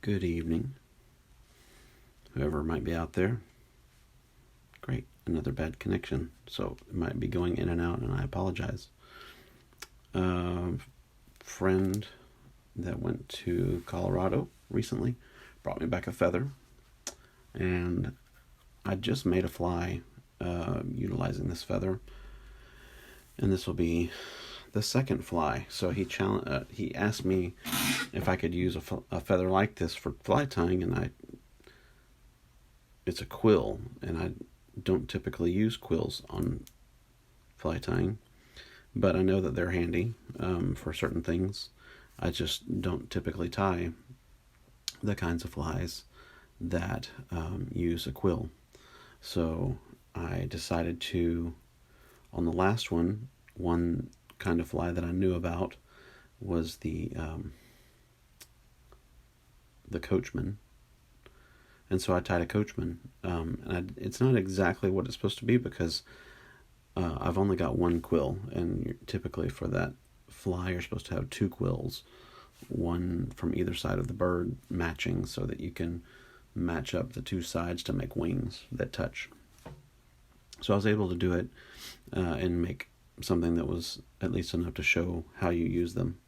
Good evening, whoever might be out there. Great, another bad connection, so it might be going in and out, and I apologize. A friend that went to Colorado recently brought me back a feather, and I just made a fly utilizing this feather, and this will be the second fly. So he asked me if I could use a feather like this for fly tying, and it's a quill, and I don't typically use quills on fly tying, but I know that they're handy for certain things. I just don't typically tie the kinds of flies that use a quill. So I decided to, on the last one kind of fly that I knew about was the coachman, and so I tied a coachman. It's not exactly what it's supposed to be because I've only got one quill, and typically for that fly you're supposed to have two quills, one from either side of the bird matching so that you can match up the two sides to make wings that touch. So I was able to do it and make something that was at least enough to show how you use them.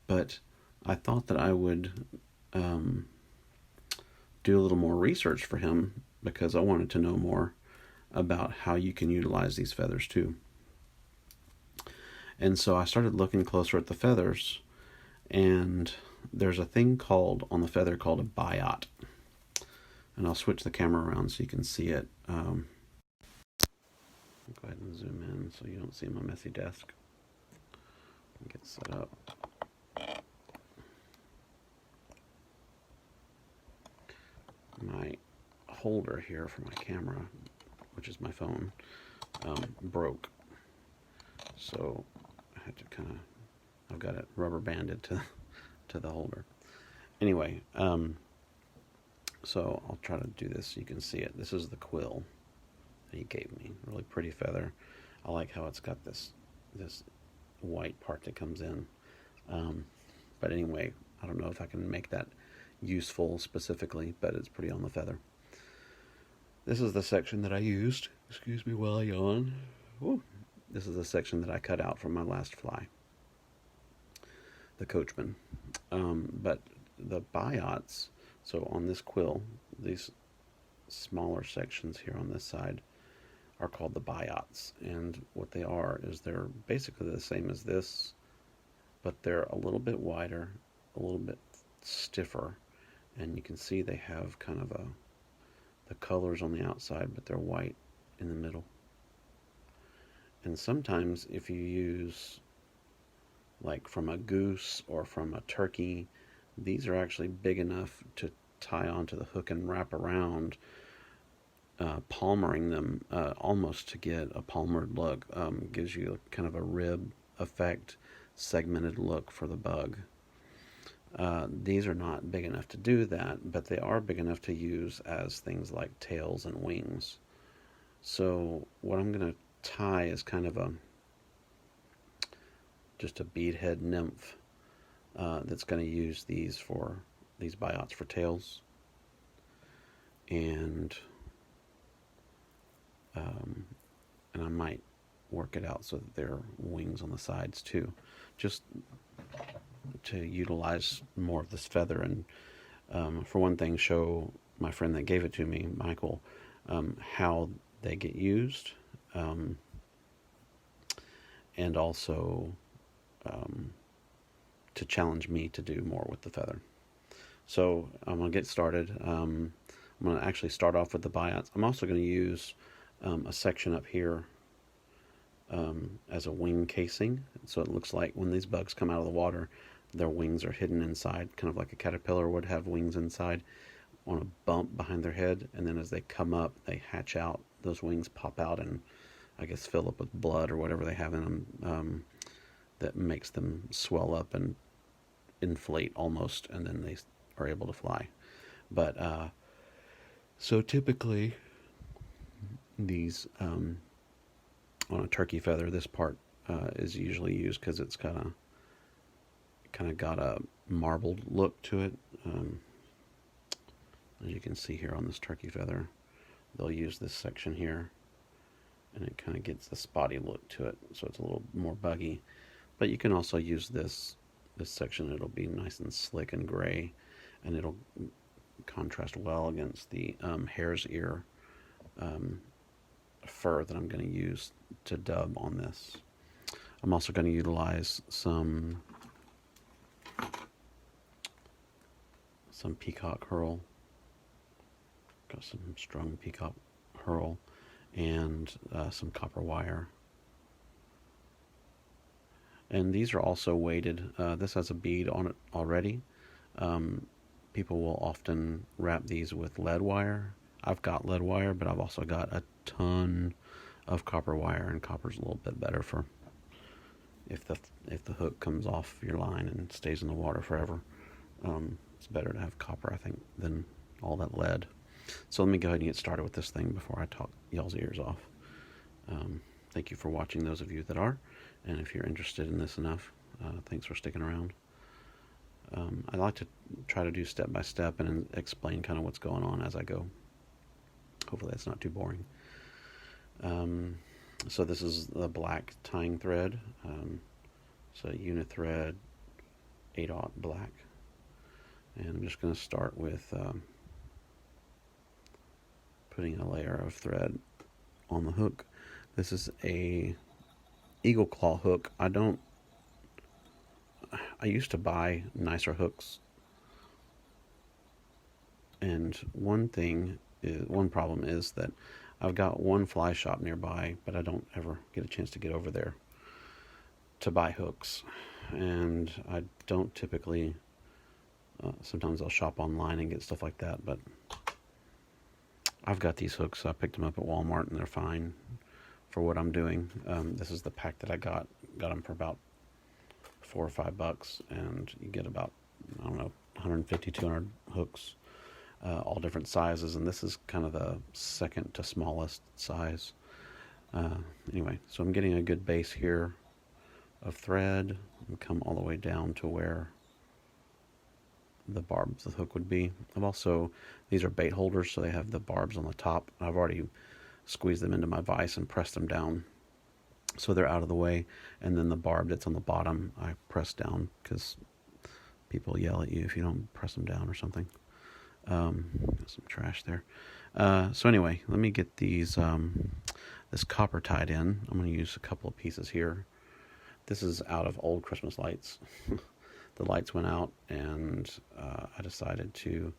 But I thought that I would do a little more research for him because I wanted to know more about how you can utilize these feathers too. And so I started looking closer at the feathers, and there's a thing on the feather called a biot. And I'll switch the camera around so you can see it. Go ahead and zoom in so you don't see my messy desk. Get set up. My holder here for my camera, which is my phone, broke. So I had to I've got it rubber banded to the holder. Anyway, so I'll try to do this so you can see it. This is the quill that he gave me. Really pretty feather. I like how it's got this white part that comes in. But anyway, I don't know if I can make that useful specifically, but it's pretty on the feather. This is the section that I used. Excuse me while I yawn. Woo. This is the section that I cut out from my last fly, the coachman. But the biots, so on this quill, these smaller sections here on this side are called the biots. And what they are is they're basically the same as this, but they're a little bit wider, a little bit stiffer, and you can see they have kind of the colors on the outside, but they're white in the middle. And sometimes if you use like from a goose or from a turkey, these are actually big enough to tie onto the hook and wrap around, palmering them almost to get a palmered look. Gives you kind of a rib effect, segmented look for the bug. These are not big enough to do that, but they are big enough to use as things like tails and wings. So what I'm going to tie is kind of just a beadhead nymph that's going to use these biots for tails, and I might work it out so that there are wings on the sides too, just to utilize more of this feather and for one thing show my friend that gave it to me, Michael, how they get used, and also to challenge me to do more with the feather. So I'm going to get started. I'm going to actually start off with the biots. I'm also going to use a section up here as a wing casing, so it looks like when these bugs come out of the water, their wings are hidden inside, kind of like a caterpillar would have wings inside on a bump behind their head, and then as they come up, they hatch out, those wings pop out and I guess fill up with blood or whatever they have in them, that makes them swell up and inflate almost, and then they are able to fly. But so typically these on a turkey feather, this part is usually used because it's kind of got a marbled look to it. Um, as you can see here on this turkey feather, they'll use this section here, and it kind of gets the spotty look to it, so it's a little more buggy. But you can also use this section. It'll be nice and slick and gray, and it'll contrast well against the hare's ear fur that I'm going to use to dub on this. I'm also going to utilize some peacock herl. Got some strung peacock herl and some copper wire. And these are also weighted. This has a bead on it already. People will often wrap these with lead wire. I've got lead wire, but I've also got a ton of copper wire, and copper's a little bit better for if the hook comes off your line and stays in the water forever. It's better to have copper, I think, than all that lead. So let me go ahead and get started with this thing before I talk y'all's ears off. Thank you for watching, those of you that are, and if you're interested in this enough, thanks for sticking around. I like to try to do step by step and explain kind of what's going on as I go. Hopefully that's not too boring. So this is the black tying thread. So unithread 8/0 black. And I'm just going to start with putting a layer of thread on the hook. This is a eagle claw hook. I used to buy nicer hooks, and one problem is that I've got one fly shop nearby, but I don't ever get a chance to get over there to buy hooks, and I don't typically. Sometimes I'll shop online and get stuff like that, but I've got these hooks. So I picked them up at Walmart, and they're fine for what I'm doing. This is the pack that I got them for about $4 or $5, and you get about, I don't know, 150, 200 hooks, all different sizes, and this is kind of the second to smallest size. Anyway, so I'm getting a good base here of thread and come all the way down to where the barbs of the hook would be. These are bait holders, so they have the barbs on the top. I've already squeezed them into my vise and pressed them down so they're out of the way, and then the barb that's on the bottom I press down because people yell at you if you don't press them down or something. Some trash there. So anyway, let me get these this copper tied in. I'm going to use a couple of pieces here. This is out of old Christmas lights. The lights went out, and I decided to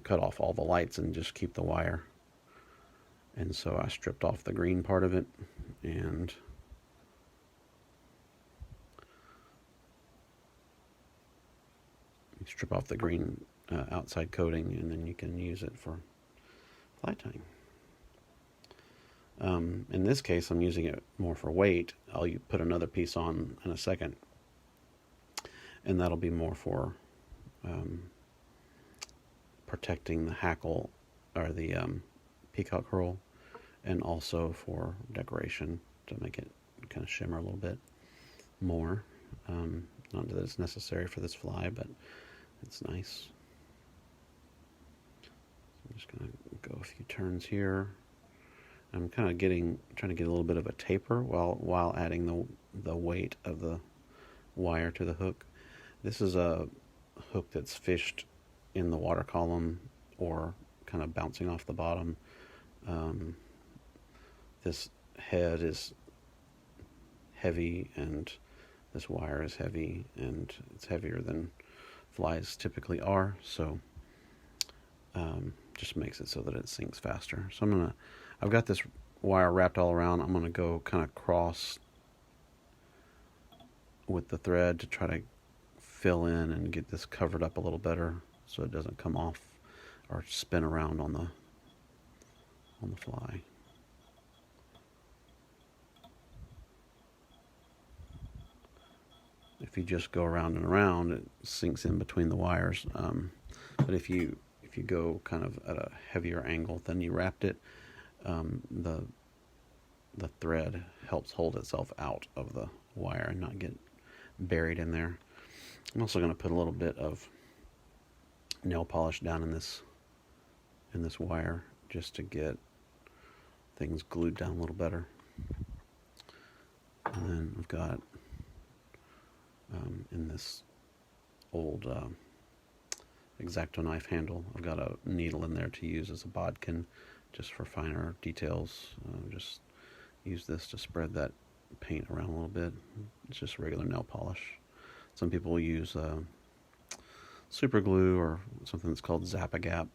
cut off all the lights and just keep the wire. And so I stripped off the green part of it, and you strip off the green outside coating, and then you can use it for fly tying. In this case, I'm using it more for weight. I'll put another piece on in a second, and that'll be more for protecting the hackle or the peacock herl, and also for decoration to make it kind of shimmer a little bit more. Not that it's necessary for this fly, but it's nice. I'm just going to go a few turns here. I'm kind of trying to get a little bit of a taper while adding the weight of the wire to the hook. This is a hook that's fished in the water column or kind of bouncing off the bottom. This head is heavy, and this wire is heavy, and it's heavier than flies typically are, so just makes it so that it sinks faster. So I've got this wire wrapped all around. I'm going to go kind of cross with the thread to try to fill in and get this covered up a little better so it doesn't come off or spin around on the fly. If you just go around and around, it sinks in between the wires. But if you go kind of at a heavier angle than you wrapped it, the thread helps hold itself out of the wire and not get buried in there. I'm also going to put a little bit of nail polish down in this wire just to get things glued down a little better. And then I've got in this old X-Acto knife handle, I've got a needle in there to use as a bodkin just for finer details. Just use this to spread that paint around a little bit. It's just regular nail polish. Some people use super glue or something that's called Zap-A-Gap.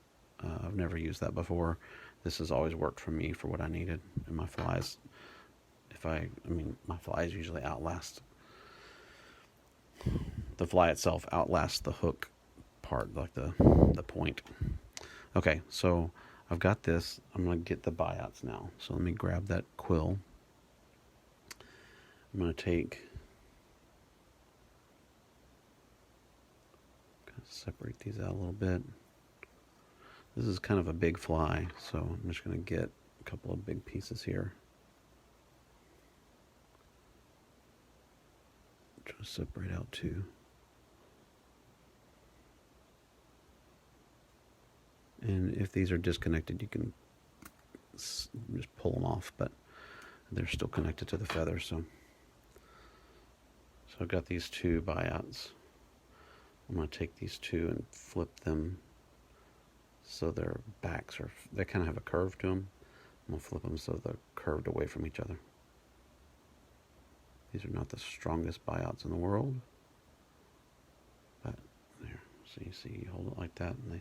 I've never used that before. This has always worked for me for what I needed. And my flies, my flies usually outlast, the fly itself outlasts the hook part, like the point. Okay, so I've got this. I'm going to get the Biots now. So let me grab that quill. I'm going to separate these out a little bit. This is kind of a big fly, so I'm just going to get a couple of big pieces here. Try to separate out two. And if these are disconnected, you can just pull them off, but they're still connected to the feather. So I've got these two Biots. I'm going to take these two and flip them so their backs they kind of have a curve to them. I'm going to flip them so they're curved away from each other. These are not the strongest Biots in the world, but there. So you see, you hold it like that, and they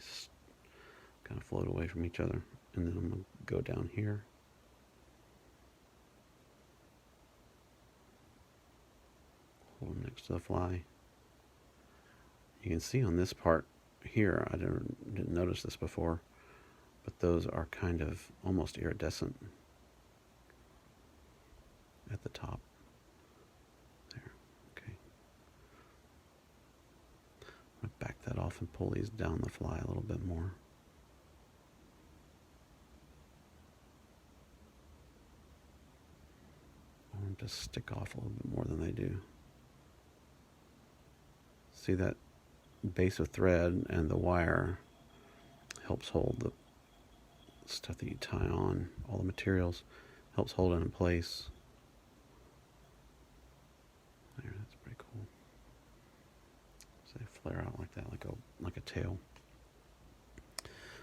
kind of float away from each other. And then I'm going to go down here. Hold them next to the fly. You can see on this part here, I didn't notice this before, but those are kind of almost iridescent at the top. There, okay. I'm going to back that off and pull these down the fly a little bit more. I want them to stick off a little bit more than they do. See that base of thread and the wire helps hold the stuff that you tie on, all the materials, helps hold it in place. There, that's pretty cool. So they flare out like that, like a tail.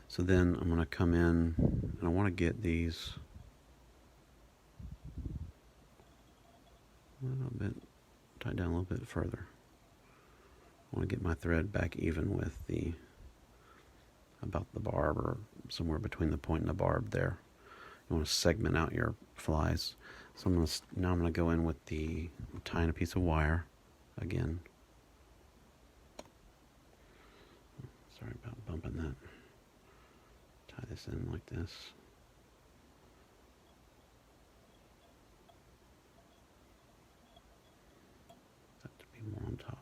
So then I'm going to come in and I want to get these a little bit tied down a little bit further. I want to get my thread back even with about the barb, or somewhere between the point and the barb there. You want to segment out your flies. So now I'm going to go in with tying a piece of wire again. Sorry about bumping that. Tie this in like this. That to be more on top.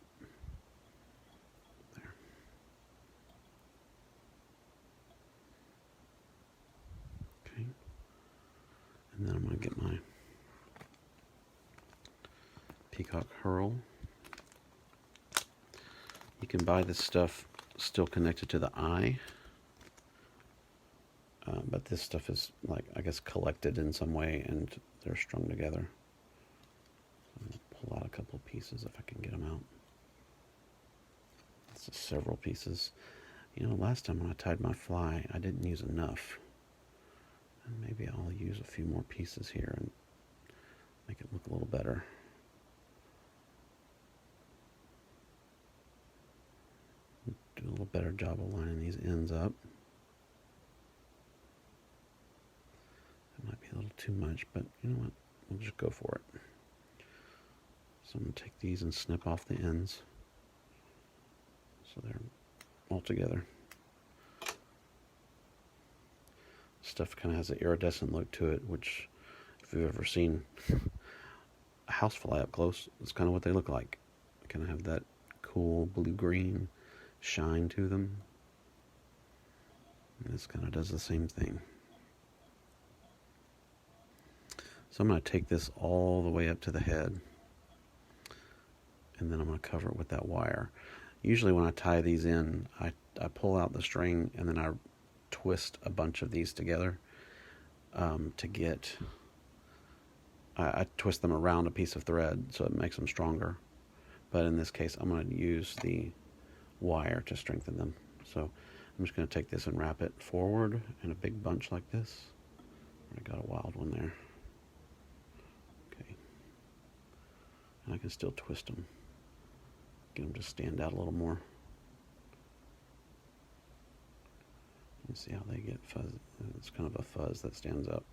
And then I'm going to get my peacock herl. You can buy this stuff still connected to the eye, but this stuff is, like, I guess, collected in some way and they're strung together. I'm going to pull out a couple pieces if I can get them out. This is several pieces. Last time when I tied my fly, I didn't use enough. And maybe I'll use a few more pieces here and make it look a little better. Do a little better job of lining these ends up. That might be a little too much, but you know what? We'll just go for it. So I'm going to take these and snip off the ends so they're all together. Stuff kind of has an iridescent look to it, which, if you've ever seen a housefly up close, it's kind of what they look like. They kind of have that cool blue-green shine to them. And this kind of does the same thing. So I'm going to take this all the way up to the head and then I'm going to cover it with that wire. Usually when I tie these in, I pull out the string and then I twist a bunch of these together to get... I twist them around a piece of thread so it makes them stronger. But in this case, I'm going to use the wire to strengthen them. So I'm just going to take this and wrap it forward in a big bunch like this. I got a wild one there. Okay. And I can still twist them. Get them to stand out a little more. You see how they get fuzz. It's kind of a fuzz that stands up.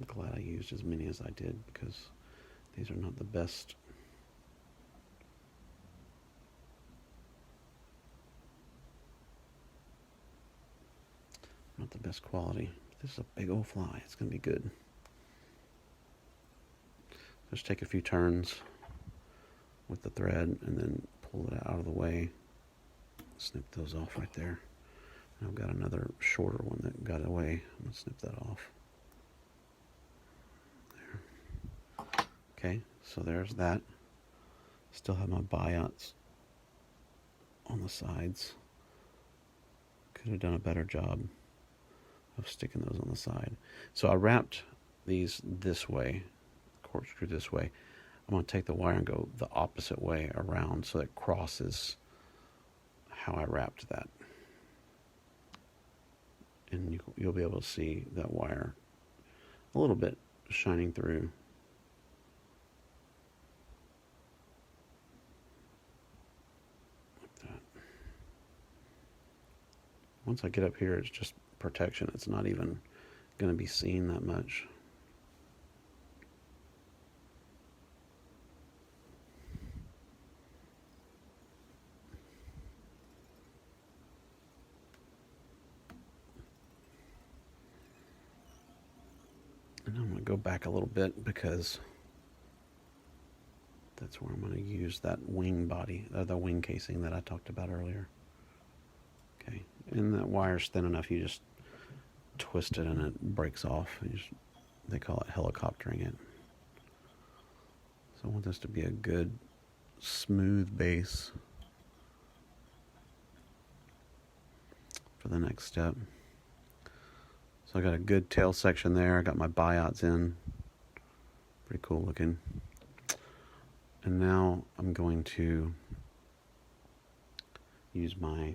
I'm glad I used as many as I did because these are not the best. Not the best quality. This is a big old fly. It's going to be good. Just take a few turns with the thread and then pull it out of the way. Snip those off right there. And I've got another shorter one that got away. I'm going to snip that off. There. Okay, so there's that. Still have my biots on the sides. Could have done a better job of sticking those on the side. So I wrapped these this way, corkscrew this way. I'm going to take the wire and go the opposite way around so it crosses how I wrapped that. And you'll be able to see that wire a little bit shining through. Like that. Once I get up here, it's just protection. It's not even going to be seen that much. And I'm going to go back a little bit because that's where I'm going to use that wing body, the wing casing that I talked about earlier. Okay, and that wire's thin enough, you just twist it and it breaks off. They call it helicoptering it. So I want this to be a good, smooth base for the next step. So I got a good tail section there. I got my biots in. Pretty cool looking. And now I'm going to use my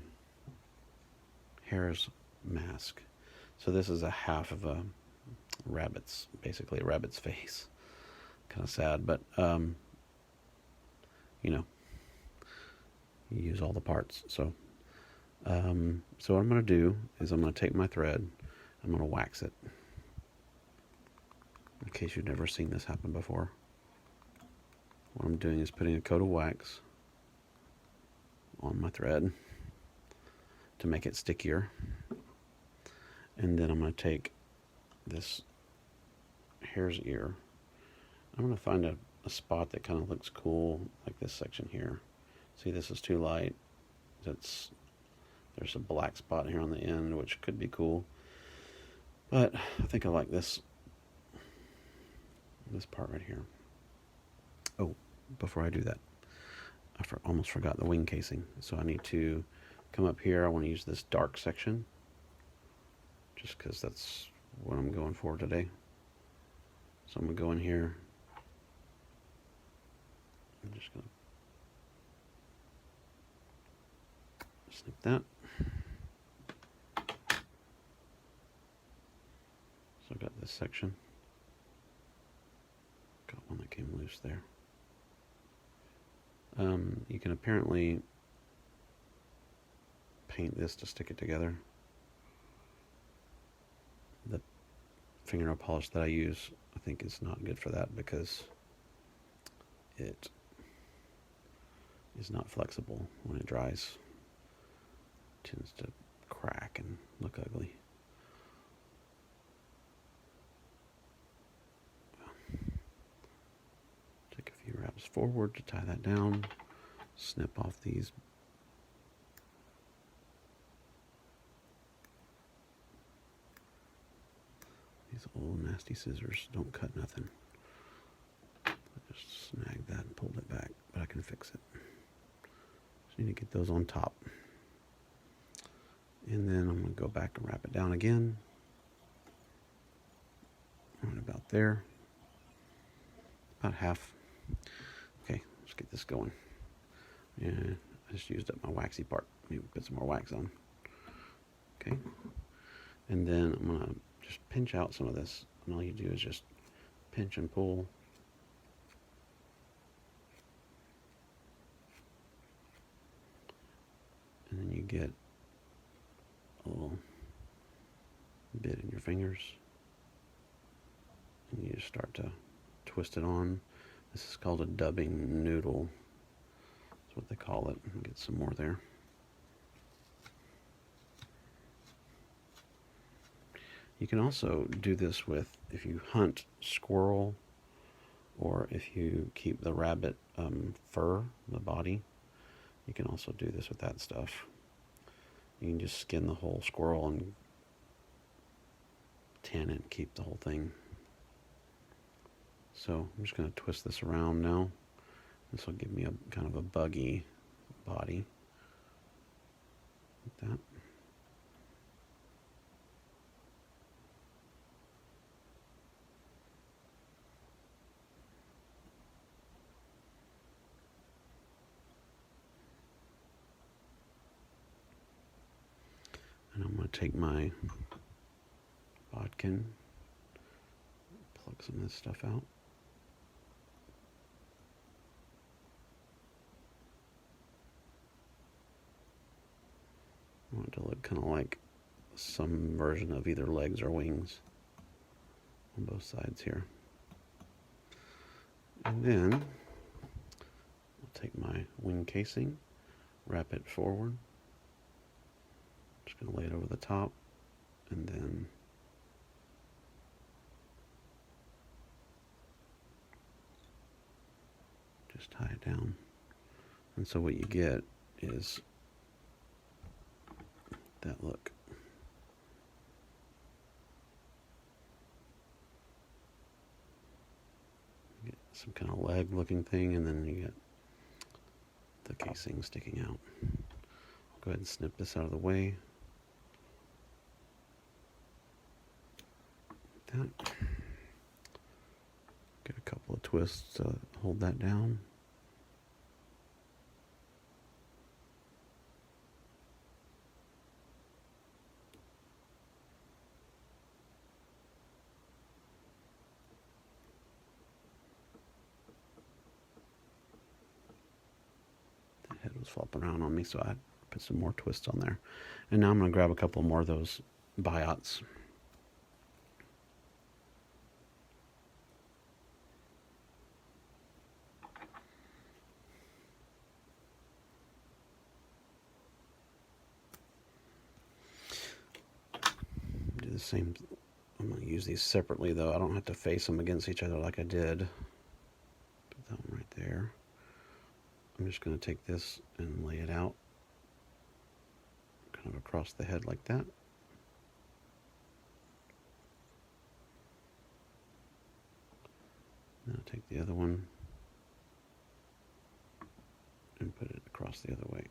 hare's mask. So this is a half of a rabbit's, basically a rabbit's face. Kind of sad, but you know, you use all the parts. So what I'm going to do is I'm going to take my thread, I'm going to wax it. In case you've never seen this happen before, what I'm doing is putting a coat of wax on my thread to make it stickier. And then I'm going to take this hare's ear. I'm going to find a spot that kind of looks cool, like this section here. See, this is too light. There's a black spot here on the end, which could be cool. But I think I like this part right here. Oh, before I do that, I almost forgot the wing casing. So I need to come up here. I want to use this dark section, just because that's what I'm going for today. So I'm going to go in here. I'm just going to snip that. So I got this section. Got one that came loose there. You can apparently paint this to stick it together. The fingernail polish that I use, I think, is not good for that because it is not flexible when it dries. It tends to crack and look ugly. Take a few wraps forward to tie that down. Snip off these old nasty scissors. Don't cut nothing. snagged that and pulled it back, but I can fix it. Just need to get those on top. And then I'm going to go back and wrap it down again. Right about there. About half. Okay, let's get this going. Yeah, I just used up my waxy part. Maybe put some more wax on. Okay. And then I'm going to just pinch out some of this. And all you do is just pinch and pull. And then you get a little bit in your fingers. And you just start to twist it on. This is called a dubbing noodle. That's what they call it. I'll get some more there. You can also do this with, if you hunt squirrel, or if you keep the rabbit fur, the body, you can also do this with that stuff. You can just skin the whole squirrel and tan it and keep the whole thing. So I'm just going to twist this around now. This will give me a kind of a buggy body. Like that. And I'm going to take my bodkin, plug some of this stuff out. I want it to look kind of like some version of either legs or wings on both sides here. And then I'll take my wing casing, wrap it forward. Just going to lay it over the top, and then just tie it down. And so what you get is that look. You get some kind of leg looking thing, and then you get the casing sticking out. Go ahead and snip this out of the way. Like that. Get a couple of twists to hold that down. The head was flopping around on me, so I put some more twists on there. And now I'm going to grab a couple more of those Biots. Do the same. I'm going to use these separately, though. I don't have to face them against each other like I did. Put that one right there. I'm just going to take this and lay it out kind of across the head like that. Then I'll take the other one and put it across the other way.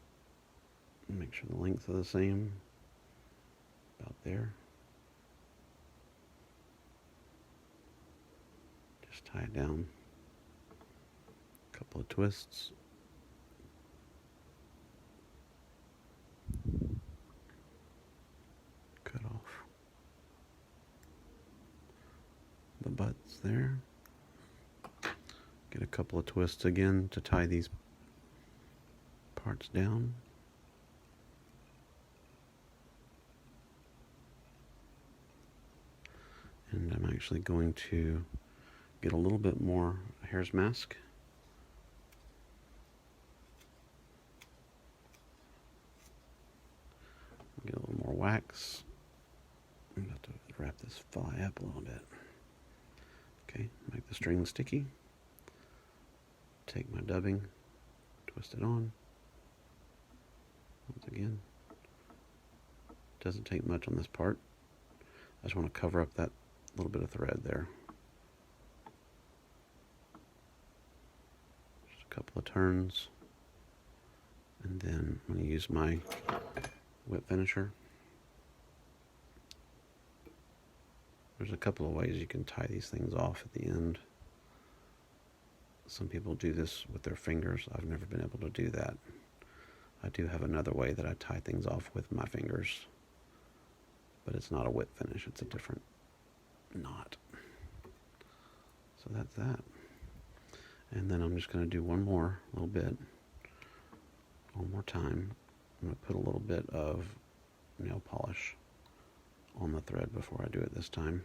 And make sure the lengths are the same. About there. Just tie it down. A couple of twists. Cut off the butts there. Get a couple of twists again to tie these parts down. And I'm actually going to get a little bit more hair's mask. Get a little more wax. I'm about to wrap this fly up a little bit. Okay, make the string sticky. Take my dubbing, twist it on. Once again, doesn't take much on this part. I just want to cover up that little bit of thread there. couple of turns, and then I'm going to use my whip finisher. There's a couple of ways you can tie these things off at the end. Some people do this with their fingers. I've never been able to do that. I do have another way that I tie things off with my fingers, but it's not a whip finish, it's a different knot. So that's that. And then I'm just going to do one more time. I'm going to put a little bit of nail polish on the thread before I do it this time.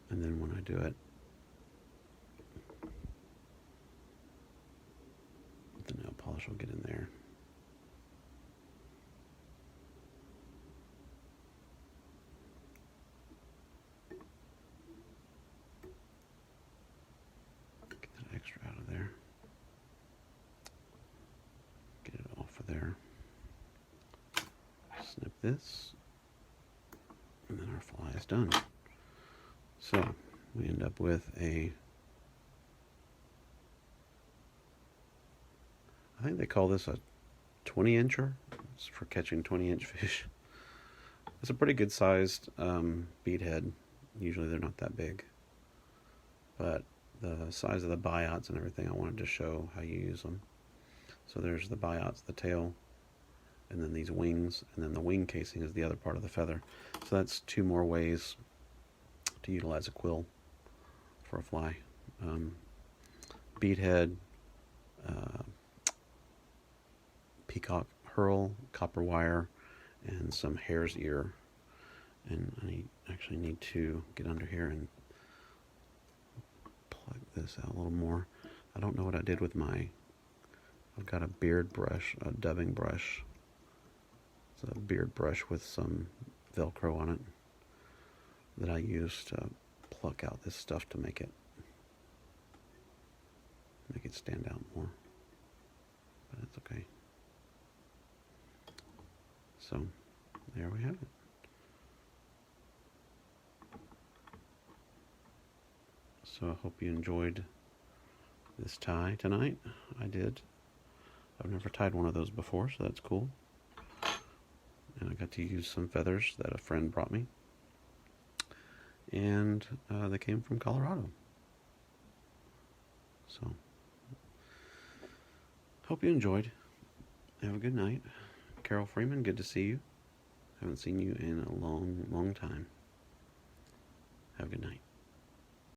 And then when I do it, the nail polish will get in there. Get that extra out of there. Get it off of there. Snip this. And then our fly is done. So we end up with I think they call this a 20-incher. It's for catching 20-inch fish. It's a pretty good sized bead head. Usually they're not that big. But the size of the biots and everything, I wanted to show how you use them. So there's the biots, the tail, and then these wings, and then the wing casing is the other part of the feather. So that's two more ways to utilize a quill for a fly. Bead head, peacock herl, copper wire, and some hare's ear. And I actually need to get under here and plug this out a little more. I don't know what I did with I've got a beard brush, a dubbing brush. It's a beard brush with some Velcro on it that I use to pluck out this stuff to make it stand out more. But that's okay. So there we have it. So I hope you enjoyed this tie tonight. I did. I've never tied one of those before, so that's cool. And I got to use some feathers that a friend brought me. And they came from Colorado. So, hope you enjoyed. Have a good night. Carol Freeman, good to see you. Haven't seen you in a long, long time. Have a good night.